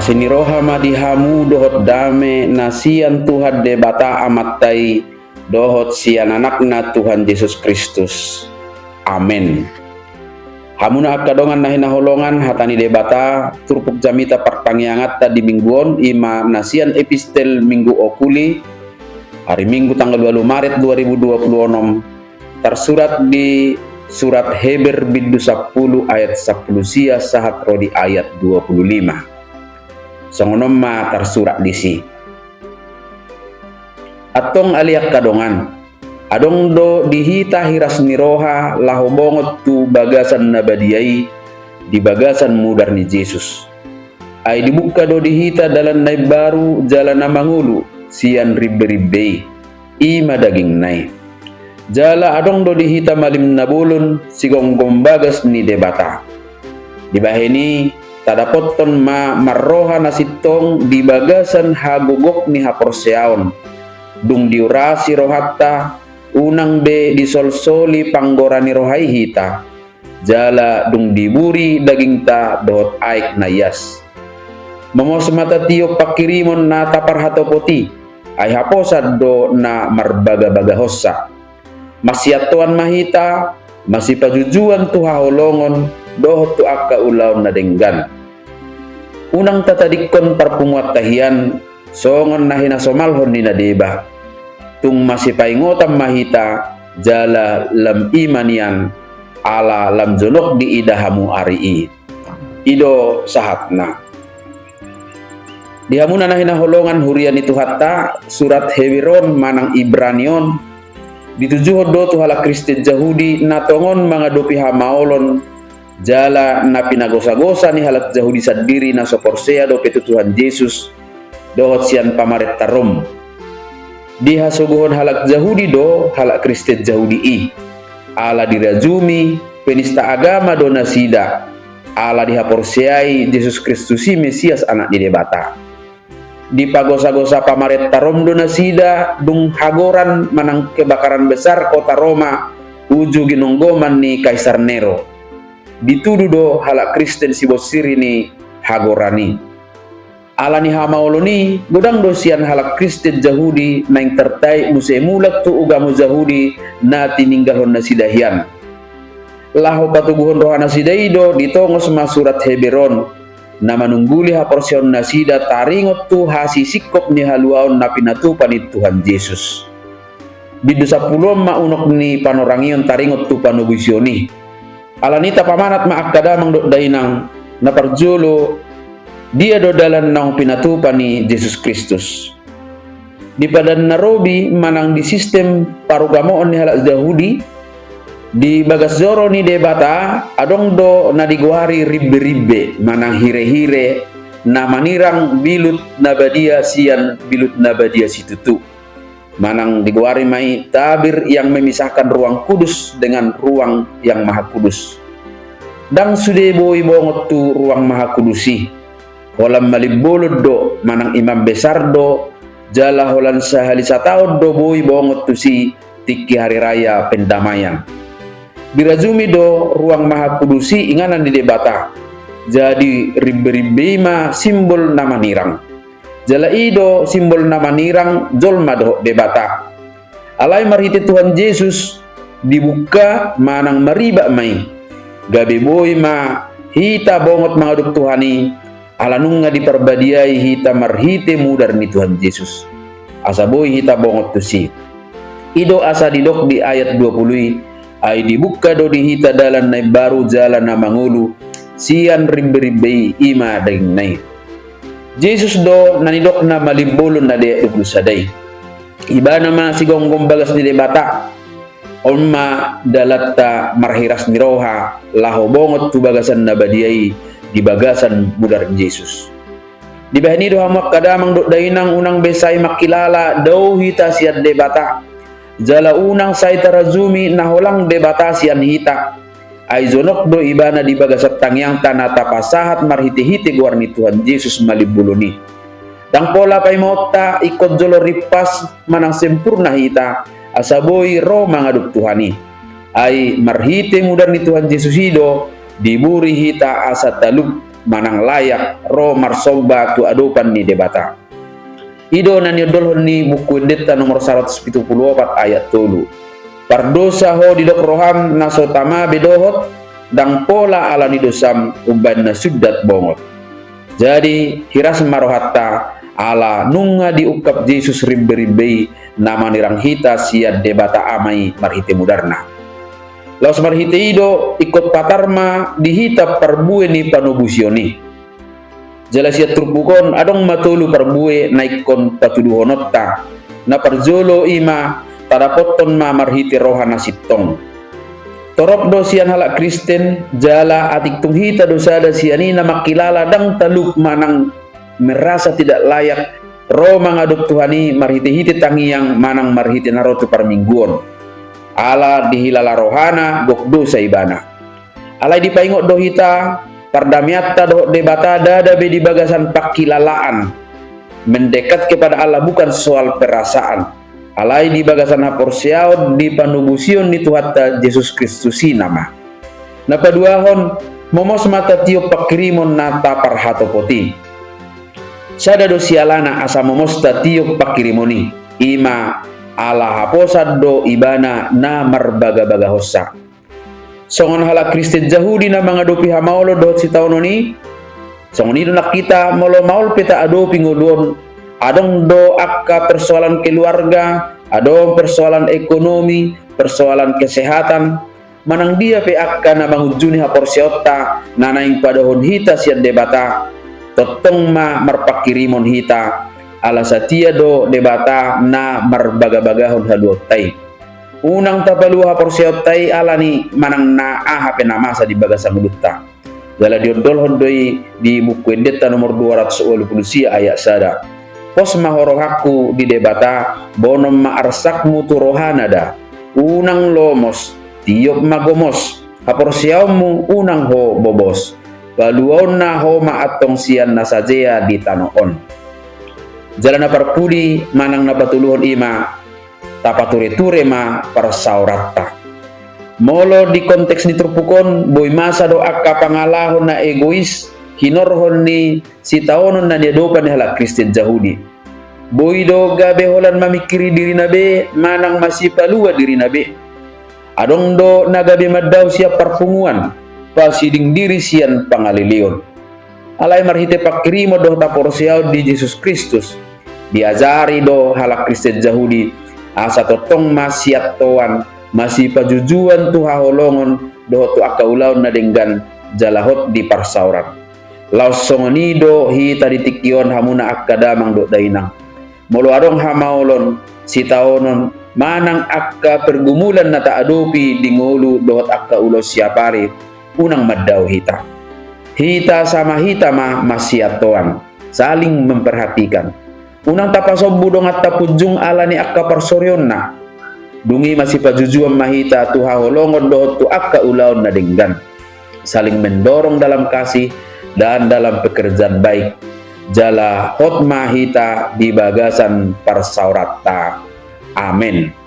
Asini roha madihamu dohot dame nasian Tuhan debata amattai dohot sian anakna Tuhan Yesus Kristus. Amin. Hamuna akadongan nahina holongan hatani debata turpuk jamita pertangyangatta di mingguon ima nasian epistel minggu okuli hari Minggu tanggal 20 Maret 2026 tersurat di surat Heber bidu 10 ayat 10 sia sahat rodi ayat 25. Songonomma tersurat disi. Atong aliak kadongan adong do dihita hiras niroha lahobongot tu bagasan nabadiai di bagasan mudar ni Yesus. Ay dibuka do dihita dalan nai baru jalan namangulu sian ribbe-ribbe ima daging nai. Jala adong do dihita malim nabulun sigonggong bagas ni debata. Dibaheni tadapoton ma marroha nasitong di bagasan hagugok ni haporseaon. Dung diurasi rohatta unang be disolsoli panggorani rohai hita jala dung diburi daging ta dohot aik nayas momos mata tio pakirimon na tapar hatopoti ay haposad do na marbaga-baga hossa masyatuan mahita masipajujuan tu haholongon dohot tu akka ulaw na denggan unang tatadikon parpumuat tahian songon na hinasomalhon ni nadeba tung masih paingotam mahita jala lam imanian ala lam jonok di idahamu arii ido sahatna dihamuna nahina holongan hurian itu hatta surat Hewiron manang Ibranion ditujuh do tu hala Kristen Jahudi natongon mangadopi hamaolon jala na pinagosa-gosa ni halat Jahudi sadiri na soporsea do petu Tuhan Yesus dohot sian pamaret tarom diha sogohon halak Jahudi do halak Kristen Jahudi i ala dirajumi penista agama do nasida ala dihaporseai Yesus Kristus si Mesias anak di debata di pagosa-gosa pamaret tarom do nasida dung hagoran manang kebakaran besar kota Roma uju ginonggoman ni Kaisar Nero dituduh do halak Kristen si bosiri ni hagorani alani hamaoloni godang dosian halak Kristen Jahudi naing tertai musemulak tu ugamu Jahudi na tininggalhon nasidahian laho patubuhon rohana sidaido ditongos masurat Heberon na manungguli haporsion nasida taringot tu hasisikop ni haluaon na pinatupan ni Tuhan Yesus bidu 10 maunok ni panorangion taringot tu panubusioni alanita pamanat maakada mangdok dainang na parjolo dia do dalan nang pinatupan ni Yesus Kristus. Di padan narobi manang di sistem parugamoon ni halak Jahudi di bagas zoro ni debata adong do na diguari ribbe-ribbe manang hire-hire na manirang bilut nabadia sian bilut nabadia situtu. Manang diguari mai tabir yang memisahkan ruang kudus dengan ruang yang maha kudus. Dang sude boy bongot tu ruang maha kudusi. Holam malibulod do manang imam besar do jala holan sahalisa taon do boy bongot tu si tiki hari raya pendamaian birajumi do ruang maha kudusi inganan di debata jadi ribbe-ribbema simbol nama nirang jala ido simbol nama nirang jolma do debata alai marhiti Tuhan Yesus dibuka manang mariba mai gabe boy ma hita bongot mangaduk Tuhani alanung nga diperbadiai hita marhite mudar ni Tuhan Yesus asa boy hita bongot tu si ido asa didok di ayat 20 ay dibuka do di hita dalan nai baru jalan na mangulu sian ribbe-ribbe ima daging nai Yesus do nanidok na malibulon na de sadai iba nama sigonggong bagas di debata onma dalatta marhiras niroha laho bongot tu bagasan nabadiai di bagasan mudar Yesus. Di bahani do hamak kadamang do dainang unang besay makilala daw hita sian debata. Jala unang say tarazumi naholang debata sian hita. Ay zonok do ibana di bagasat tangyang tanata pasahat marhiti-hiti guarni Tuhan Yesus malibuluni. Dang pola pay mota ikot jolo ripas manang sempurna hita asaboy ro mangaduk Tuhani. Ay marhiti mudar ni Tuhan Yesus hido diburi hita asa talub manang layak ro marsoba tu adopan ni debata. Ido na niodolhon ni buku deta nomor 174 ayat 3. Pardosa ho didok roham nasotama bedohot dang pola ala ni dosam uban na suddat bongot. Jadi hiras marohatta ala nunga diukap Yesus ribbe-ribbe nama nirang hita siad debata amai marhite mudarna. Laos marhite ido ikut patarma dihita parbue ni panubusioni. Jelas ya turbukon adong matulu parbue naikon patuduhonotta na parjolo ima tadapoton ma marhite rohana sitong. Torop do sian halak Kristen jala atik tunghita dosada sianina makilala dang taluk manang merasa tidak layak ro mangadop Tuhani marhite-hite tangiyang manang marhite narotu parmingguon ala dihilala rohana gok dosa ibana alai dipaingot do hita pardamiatta do debata dada be di bagasan pakilalaan mendekat kepada Allah bukan soal perasaan alai di bagasan haporsiaud di panubusion ni Tuhatta Yesus Kristus nama napaduahon momos mata tiop pakirimon nata parhato poti sada dosialana asa momosta tiop pakirimoni ima ala haposad do ibana na marbaga-baga hossa songon hala Kristen Jahudi na mga dopi hamaulo do si taunoni songon ito nakita molo maul peta adopi ngodon adong do akka persoalan keluarga, adong persoalan ekonomi, persoalan kesehatan, manang dia pe akka na mangujuni haporsiota nanaing padahon hita siya debata, totong ma marpakirimon hita, ala satia do debata na marbaga-bagahon haluotay. Unang tapaluha haporsiotay ala ni manang naaha penamasa di bagasang udutta. Dala diodolhon doi di buku endeta nomor 280 ayat sada. Pos mahorohaku di debata bonom maarsak mutu rohanada unang lomos tiop magomos haporsiamu unang ho bobos baluon na ho maatong siyan na sajea di tanoon jalan na parpudi manang napatuluhon ima tapature-ture ma parsaurata molo di konteks ni trupukon boy masa do akka pangalahon na egois hinorhon ni si taonon na diadopan ni halak Kristen Jahudi. Boy do gabe holan mamikiri diri nabe manang masipalua diri nabe. Adong do nagabe madaw siya parpunguan pasiding diri siyan pangalilion. Alay marhite pakirimo do taporsiaw di Jesus Kristus. Diajari do halak Kristen Jahudi asa totong masiatoan masipajujuan tu haholongon do tu akaulaw na denggan jalahot di parsauran. Laos songonido hita ditikyon hamuna akadamang do dainang. Molo adong hamaulon si taonon manang akka pergumulan na taadopi dingulu dohot akka ulo siapari unang maddaw hita. Hita sama hita ma masiatoan saling memperhatikan. Unang tapasobu dong at tapujung ala ni akka parsoryon na. Dungi masipajujuan mahita tu haholongon dohot tu akka ulaon na denggan. Saling mendorong dalam kasih dan dalam pekerjaan baik jala hotma hita di bagasan parsaurata. Amin.